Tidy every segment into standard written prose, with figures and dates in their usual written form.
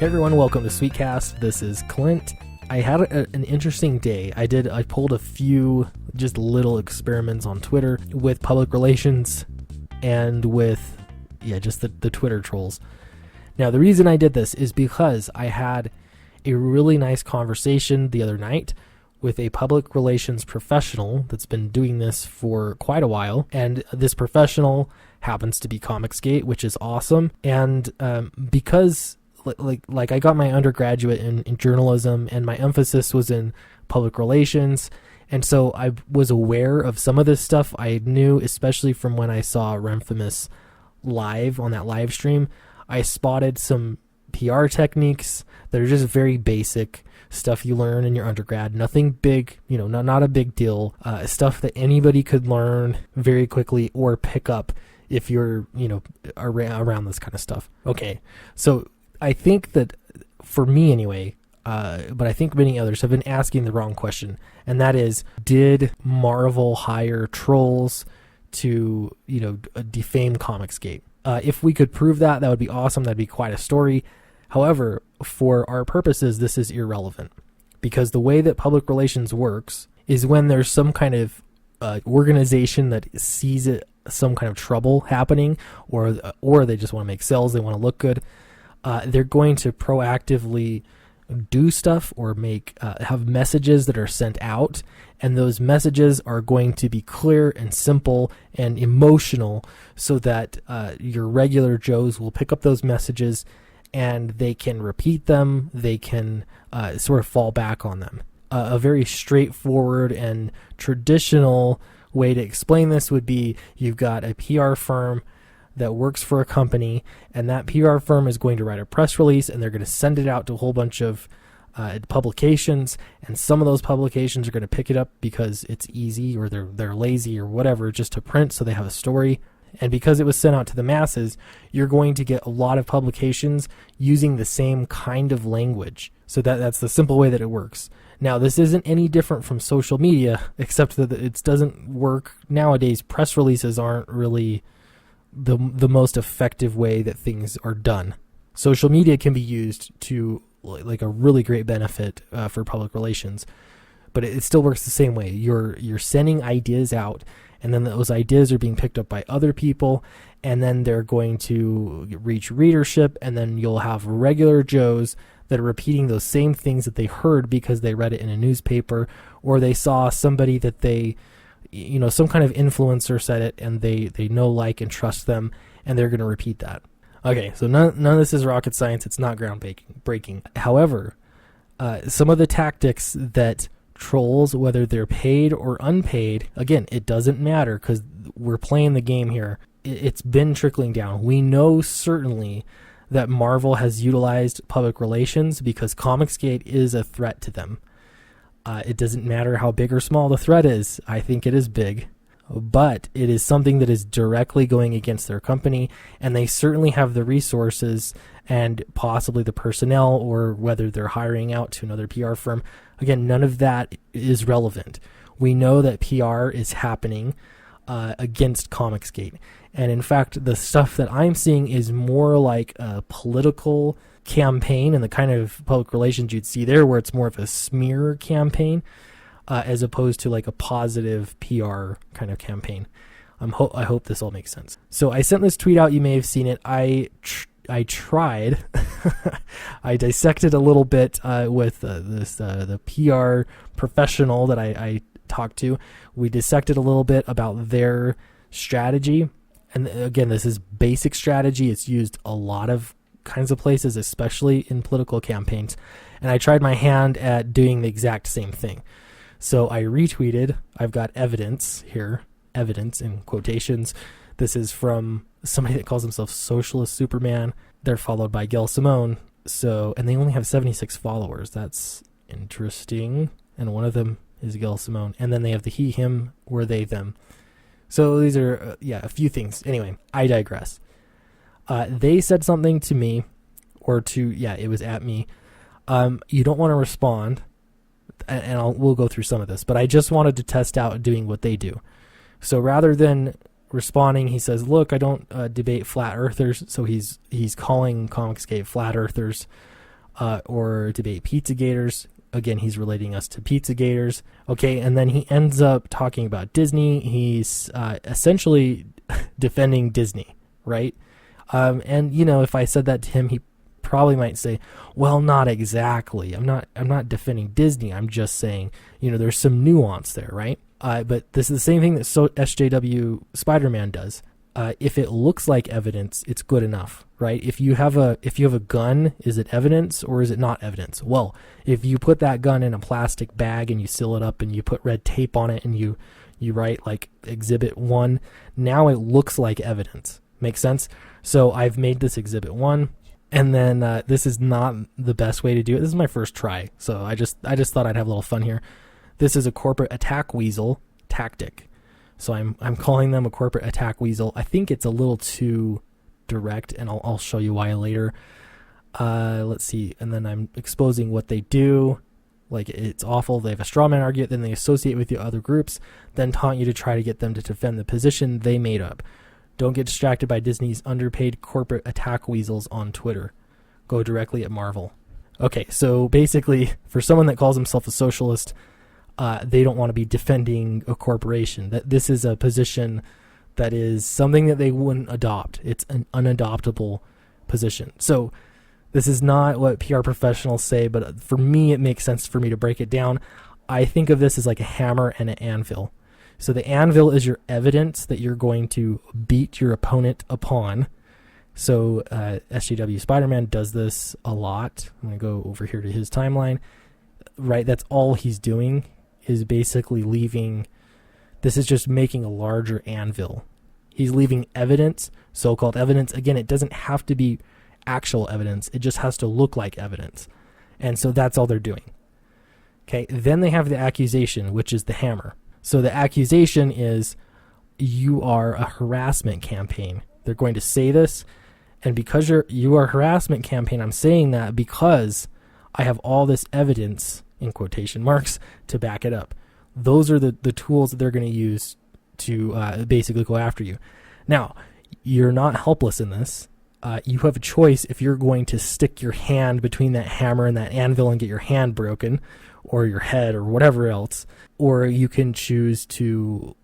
Hey everyone, welcome to Sweetcast. This is Clint. I had an interesting day. I pulled a few just little experiments on Twitter with public relations and with, just the Twitter trolls. Now, the reason I did this is because I had a really nice conversation the other night with a public relations professional that's been doing this for quite a while. And this professional happens to be Comicsgate, which is awesome. And because like I got my undergraduate in journalism and my emphasis was in public relations. And so I was aware of some of this stuff. I knew, especially from when I saw Renfamous live on that live stream, I spotted some PR techniques that are just very basic stuff you learn in your undergrad. Nothing big, not a big deal. Stuff that anybody could learn very quickly or pick up if you're, around this kind of stuff. Okay, so I think that for me anyway, but I think many others have been asking the wrong question, and that is, did Marvel hire trolls to, defame Comicsgate? If we could prove that, that would be awesome. That'd be quite a story. However, for our purposes, this is irrelevant, because the way that public relations works is when there's some kind of organization that sees some kind of trouble happening, or they just want to make sales, they want to look good. They're going to proactively do stuff or have messages that are sent out, and those messages are going to be clear and simple and emotional, so that your regular Joes will pick up those messages and they can repeat them. They can sort of fall back on them. A very straightforward and traditional way to explain this would be, you've got a PR firm that works for a company, and that PR firm is going to write a press release, and they're going to send it out to a whole bunch of publications, and some of those publications are going to pick it up because it's easy, or they're lazy or whatever, just to print, so they have a story. And because it was sent out to the masses, you're going to get a lot of publications using the same kind of language. So that's the simple way that it works. Now, this isn't any different from social media, except that it doesn't work nowadays. Press releases aren't really the most effective way that things are done. Social media can be used to like a really great benefit for public relations, but it still works the same way. You're sending ideas out, and then those ideas are being picked up by other people, and then they're going to reach readership, and then you'll have regular Joes that are repeating those same things that they heard because they read it in a newspaper, or they saw somebody that they, some kind of influencer said it, and they know, like, and trust them, and they're going to repeat that. Okay, so none of this is rocket science. It's not groundbreaking. However, some of the tactics that trolls, whether they're paid or unpaid, again, it doesn't matter because we're playing the game here. It's been trickling down. We know certainly that Marvel has utilized public relations because Comicsgate is a threat to them. It doesn't matter how big or small the threat is. I think it is big, but it is something that is directly going against their company, and they certainly have the resources and possibly the personnel, or whether they're hiring out to another PR firm. Again, none of that is relevant. We know that PR is happening against Comicsgate. And in fact, the stuff that I'm seeing is more like a political campaign, and the kind of public relations you'd see there, where it's more of a smear campaign as opposed to like a positive PR kind of campaign. I hope this all makes sense. So I sent this tweet out. You may have seen it. I tried. I dissected a little bit with the PR professional that I talked to. We dissected a little bit about their strategy. And again, this is basic strategy. It's used a lot of kinds of places, especially in political campaigns. And I tried my hand at doing the exact same thing. So I retweeted. I've got evidence here. Evidence in quotations. This is from somebody that calls himself Socialist Superman. They're followed by Gail Simone. And they only have 76 followers. That's interesting. And one of them is Gail Simone. And then they have the he, him, or they, them. So these are, a few things. Anyway, I digress. They said something to me, it was at me. You don't want to respond, and we'll go through some of this, but I just wanted to test out doing what they do. So rather than responding, he says, look, I don't debate flat earthers. So he's calling Comicsgate flat earthers. or debate Pizzagators. Again, he's relating us to Pizzagators. Okay, and then he ends up talking about Disney. He's essentially defending Disney, right? And if I said that to him, he probably might say, well, not exactly. I'm not defending Disney. I'm just saying, there's some nuance there, right? But this is the same thing that SJW Spider-Man does. If it looks like evidence, it's good enough, right? If you have a gun, is it evidence or is it not evidence? Well, if you put that gun in a plastic bag and you seal it up and you put red tape on it and you write like Exhibit 1, now it looks like evidence. Makes sense? So I've made this Exhibit 1, and then this is not the best way to do it. This is my first try, so I just thought I'd have a little fun here. This is a corporate attack weasel tactic. So I'm calling them a corporate attack weasel. I think it's a little too direct, and I'll show you why later. Let's see. And then I'm exposing what they do. Like, it's awful. They have a straw man argument, then they associate with the other groups, then taunt you to try to get them to defend the position they made up. Don't get distracted by Disney's underpaid corporate attack weasels on Twitter. Go directly at Marvel. Okay, so basically, for someone that calls himself a socialist, they don't want to be defending a corporation. That this is a position that is something that they wouldn't adopt. It's an unadoptable position. So this is not what PR professionals say, but for me, it makes sense for me to break it down. I think of this as like a hammer and an anvil. So the anvil is your evidence that you're going to beat your opponent upon. So SJW Spider-Man does this a lot. I'm going to go over here to his timeline. Right, that's all he's doing, is basically leaving, this is just making a larger anvil. He's leaving evidence, so-called evidence. Again, it doesn't have to be actual evidence. It just has to look like evidence. And so that's all they're doing. Okay, then they have the accusation, which is the hammer. So the accusation is you are a harassment campaign. They're going to say this, and because you are a harassment campaign, I'm saying that because I have all this evidence, in quotation marks, to back it up. Those are the tools that they're going to use to basically go after you. Now, you're not helpless in this. You have a choice if you're going to stick your hand between that hammer and that anvil and get your hand broken, or your head, or whatever else, or you can choose to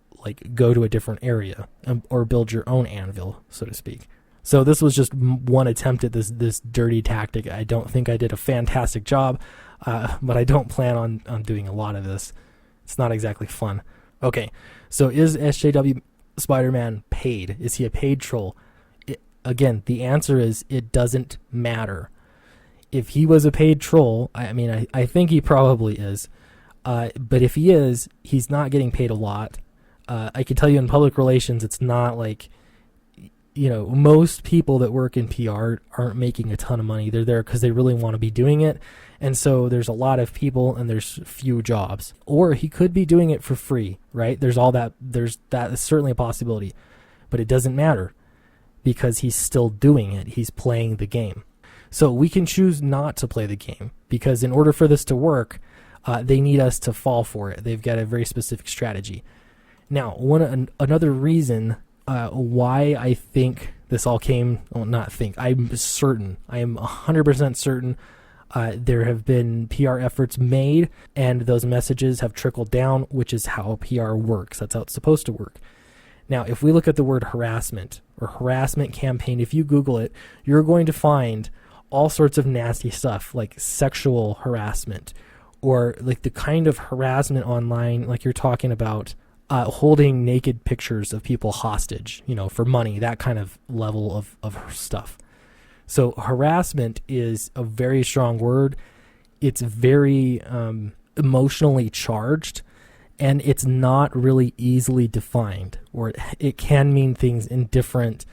go to a different area or build your own anvil, so to speak. So this was just one attempt at this dirty tactic. I don't think I did a fantastic job, but I don't plan on doing a lot of this. It's not exactly fun. Okay, so is SJW Spider-Man paid? Is he a paid troll? Again, the answer is it doesn't matter. If he was a paid troll, I think he probably is. But if he is, he's not getting paid a lot. I can tell you in public relations, it's not like, most people that work in PR aren't making a ton of money. They're there because they really want to be doing it. And so there's a lot of people and there's few jobs. Or he could be doing it for free, right? That is certainly a possibility. But it doesn't matter because he's still doing it. He's playing the game. So we can choose not to play the game because in order for this to work, they need us to fall for it. They've got a very specific strategy. Now, another reason why I think this all came, I'm certain, I am 100% certain there have been PR efforts made and those messages have trickled down, which is how PR works. That's how it's supposed to work. Now, if we look at the word harassment or harassment campaign, if you Google it, you're going to find all sorts of nasty stuff like sexual harassment or like the kind of harassment online, like you're talking about holding naked pictures of people hostage, for money, that kind of level of stuff. So harassment is a very strong word. It's very emotionally charged, and it's not really easily defined, or it can mean things in different,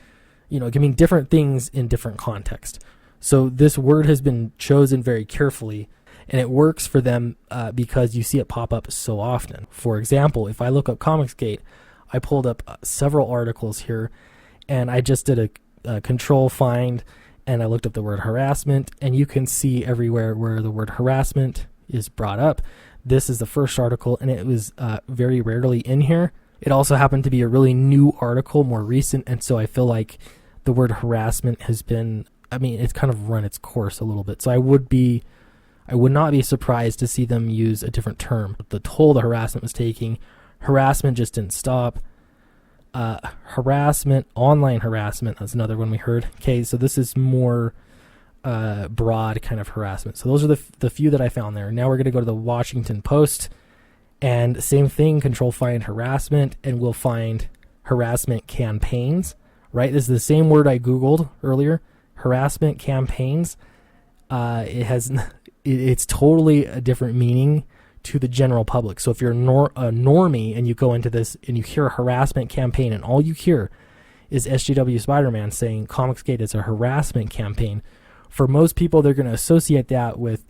it can mean different things in different contexts. So this word has been chosen very carefully, and it works for them because you see it pop up so often. For example, if I look up Comicsgate, I pulled up several articles here, and I just did a control find, and I looked up the word harassment, and you can see everywhere where the word harassment is brought up. This is the first article, and it was very rarely in here. It also happened to be a really new article, more recent, and so I feel like the word harassment has been I mean, it's kind of run its course a little bit. So I would not be surprised to see them use a different term. The toll the harassment was taking, harassment just didn't stop. Harassment, online harassment, that's another one we heard. Okay, so this is more broad kind of harassment. So those are the few that I found there. Now we're going to go to the Washington Post, and same thing, control find harassment, and we'll find harassment campaigns, right? This is the same word I Googled earlier, harassment campaigns. It's totally a different meaning to the general public. So if you're a normie and you go into this and you hear a harassment campaign and all you hear is SJW Spider-Man saying Comicsgate is a harassment campaign, for most people they're going to associate that with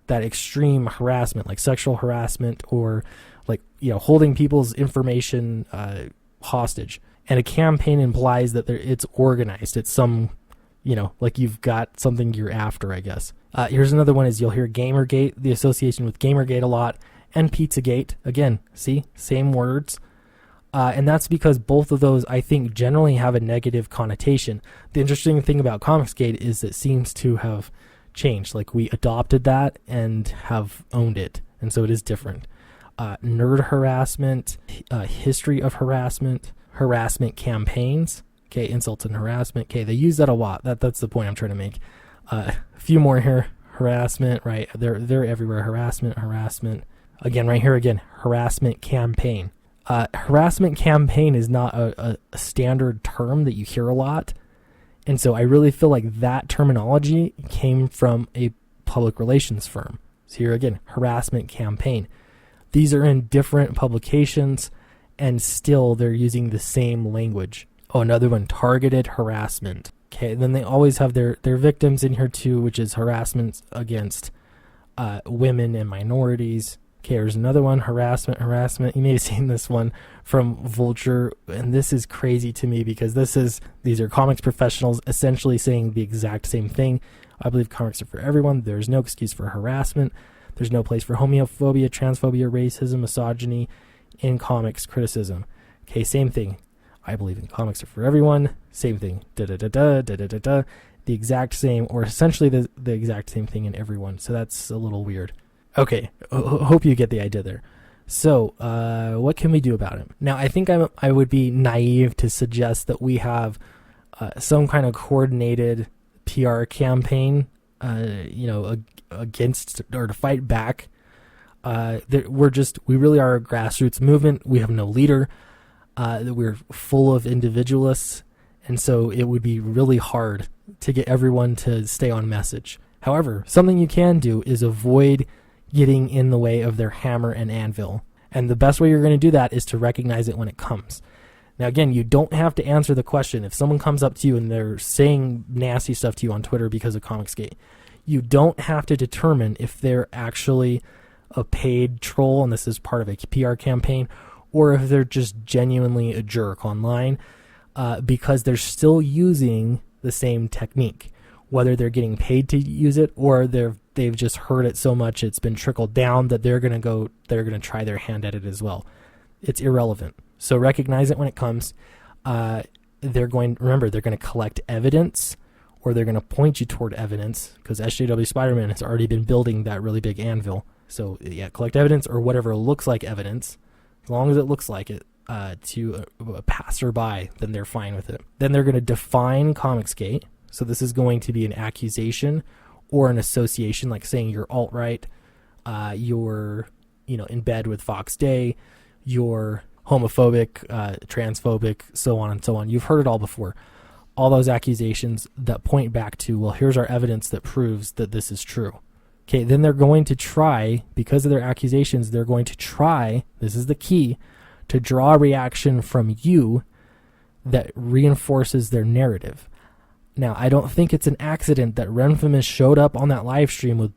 that extreme harassment, like sexual harassment or like, holding people's information hostage. And a campaign implies that it's organized. It's some, like you've got something you're after, I guess. Here's another one is you'll hear Gamergate, the association with Gamergate a lot, and Pizzagate. Again, see, same words. And that's because both of those, I think, generally have a negative connotation. The interesting thing about Comicsgate is it seems to have changed. Like we adopted that and have owned it. And so it is different. Nerd harassment, history of harassment, harassment campaigns. Okay, insults and harassment. Okay, they use that a lot. That's the point I'm trying to make. A few more here. Harassment, right? They're everywhere. Harassment. Again, right here again. Harassment campaign. Harassment campaign is not a standard term that you hear a lot. And so I really feel like that terminology came from a public relations firm. So here again, harassment campaign. These are in different publications and still they're using the same language. Oh, another one, targeted harassment. Okay, then they always have their victims in here too, which is harassment against women and minorities. Okay, there's another one, harassment. You may have seen this one from Vulture, and this is crazy to me because these are comics professionals essentially saying the exact same thing. I believe comics are for everyone. There's no excuse for harassment. There's no place for homophobia, transphobia, racism, misogyny in comics criticism. Okay, same thing. I believe in comics are for everyone. Same thing. The exact same, or essentially the exact same thing in everyone. So that's a little weird. Okay, hope you get the idea there. So, what can we do about it? Now, I think I would be naive to suggest that we have some kind of coordinated PR campaign, against or to fight back. We really are a grassroots movement. We have no leader. That we're full of individualists, and so it would be really hard to get everyone to stay on message. However, something you can do is avoid getting in the way of their hammer and anvil. And the best way you're going to do that is to recognize it when it comes. Now, again, you don't have to answer the question. If someone comes up to you and they're saying nasty stuff to you on Twitter because of Comicsgate, you don't have to determine if they're actually a paid troll and this is part of a PR campaign, or if they're just genuinely a jerk online, because they're still using the same technique, whether they're getting paid to use it or they've just heard it so much it's been trickled down that they're going to try their hand at it as well. It's irrelevant. So recognize it when it comes. They're going to collect evidence, or they're going to point you toward evidence, because SJW Spider-Man has already been building that really big anvil. So yeah, collect evidence or whatever looks like evidence. As long as it looks like it to a passerby, then they're fine with it. Then they're going to define Comicsgate. So this is going to be an accusation or an association, like saying you're alt-right, you're in bed with Fox Day, you're homophobic, transphobic, so on and so on. You've heard it all before. All those accusations that point back to, well, here's our evidence that proves that this is true. Okay, then they're going to try, because of their accusations, they're going to try, this is the key, to draw a reaction from you that reinforces their narrative. Now, I don't think it's an accident that Renfamous showed up on that live stream with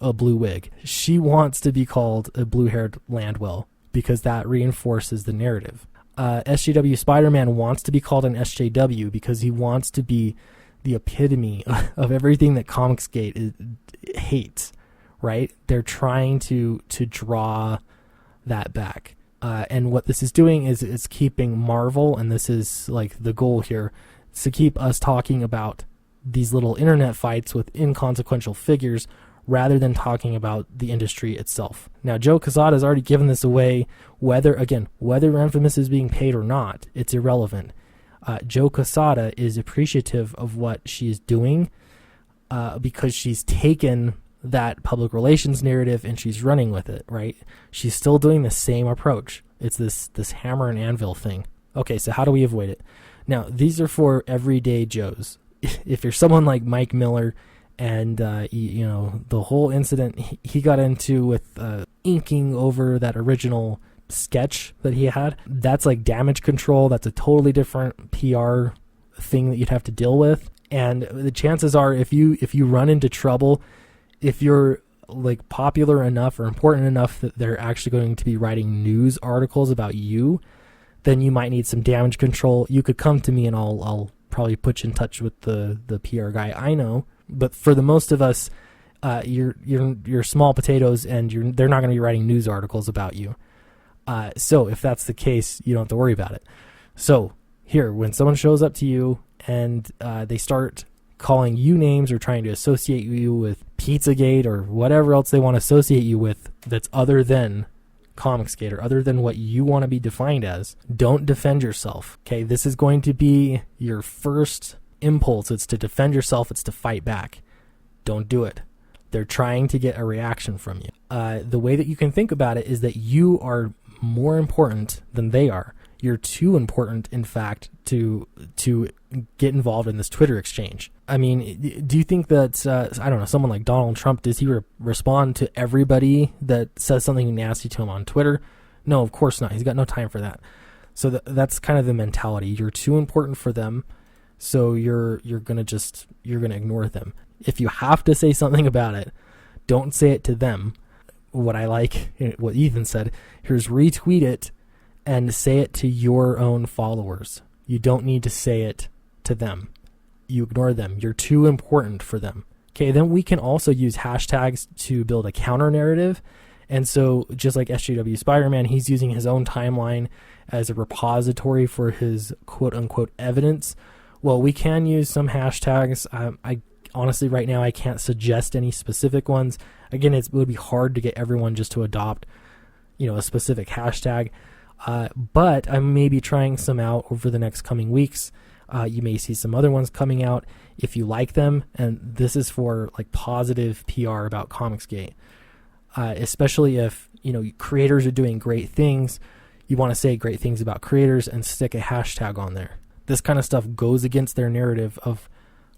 a blue wig. She wants to be called a blue-haired Landwell because that reinforces the narrative. SJW Spider-Man wants to be called an SJW because he wants to be the epitome of everything that Comicsgate hates, right? They're trying to draw that back. And what this is doing is it's keeping Marvel, and this is like the goal here, is to keep us talking about these little internet fights with inconsequential figures rather than talking about the industry itself. Now, Joe Quesada has already given this away. Whether Infamous is being paid or not, it's irrelevant. Joe Quesada is appreciative of what she's doing because she's taken that public relations narrative and she's running with it, right? She's still doing the same approach. It's this hammer and anvil thing. Okay, so how do we avoid it? Now, these are for everyday Joes. If you're someone like Mike Miller and, the whole incident he got into with inking over that original sketch that he had, that's like damage control. That's a totally different PR thing that you'd have to deal with. And the chances are if you run into trouble, if you're like popular enough or important enough that they're actually going to be writing news articles about you, then you might need some damage control. You could come to me and I'll probably put you in touch with the PR guy I know. But for the most of us, you're small potatoes and they're not going to be writing news articles about you. So if that's the case, you don't have to worry about it. So here, when someone shows up to you and they start calling you names or trying to associate you with Pizzagate or whatever else they want to associate you with that's other than Comicsgate or other than what you want to be defined as, don't defend yourself. Okay, this is going to be your first impulse. It's to defend yourself. It's to fight back. Don't do it. They're trying to get a reaction from you. The way that you can think about it is that you are more important than they are. You're too important, in fact, to get involved in this Twitter exchange. I mean, do you think that, someone like Donald Trump, does he respond to everybody that says something nasty to him on Twitter? No, of course not. He's got no time for that. So that's kind of the mentality. You're too important for them, so you're gonna ignore them. If you have to say something about it, don't say it to them. What I like, what Ethan said, here's retweet it and say it to your own followers. You don't need to say it to them. You ignore them. You're too important for them. Okay, then we can also use hashtags to build a counter narrative. And so just like SJW Spider-Man, he's using his own timeline as a repository for his quote unquote evidence. Well, we can use some hashtags. I honestly, right now, I can't suggest any specific ones. Again, it would be hard to get everyone just to adopt, a specific hashtag. But I may be trying some out over the next coming weeks. You may see some other ones coming out if you like them. And this is for like positive PR about Comicsgate. Especially if, creators are doing great things. You want to say great things about creators and stick a hashtag on there. This kind of stuff goes against their narrative of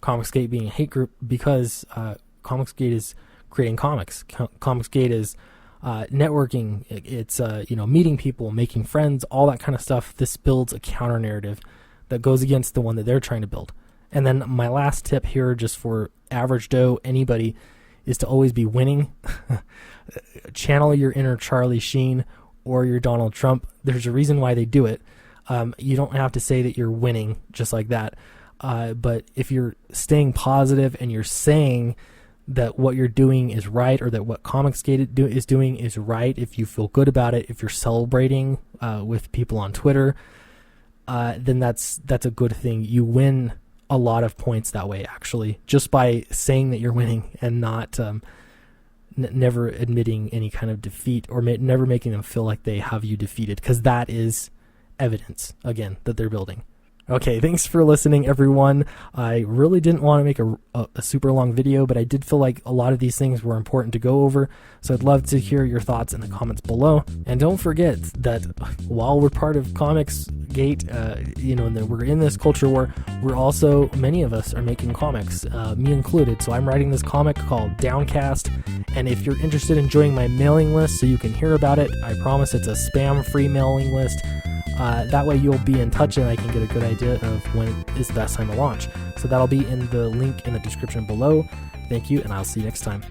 Comicsgate being a hate group because Comicsgate is creating comics. Comicsgate is networking. It's meeting people, making friends, all that kind of stuff. This builds a counter narrative that goes against the one that they're trying to build. And then my last tip here, just for average Joe, anybody, is to always be winning. Channel your inner Charlie Sheen or your Donald Trump. There's a reason why they do it. You don't have to say that you're winning just like that. But if you're staying positive and you're saying that what you're doing is right, or that what Comicsgate is doing is right, if you feel good about it, if you're celebrating with people on Twitter, then that's a good thing. You win a lot of points that way, actually, just by saying that you're winning and not never admitting any kind of defeat, or never making them feel like they have you defeated, because that is evidence, again, that they're building. Okay, thanks for listening, everyone. I really didn't want to make a super long video, but I did feel like a lot of these things were important to go over, so I'd love to hear your thoughts in the comments below. And don't forget that while we're part of Comicsgate, and that we're in this culture war, we're also, many of us are making comics, me included. So I'm writing this comic called Downcast, and if you're interested in joining my mailing list so you can hear about it, I promise it's a spam-free mailing list. That way you'll be in touch and I can get a good idea of when is the best time to launch. So that'll be in the link in the description below. Thank you, and I'll see you next time.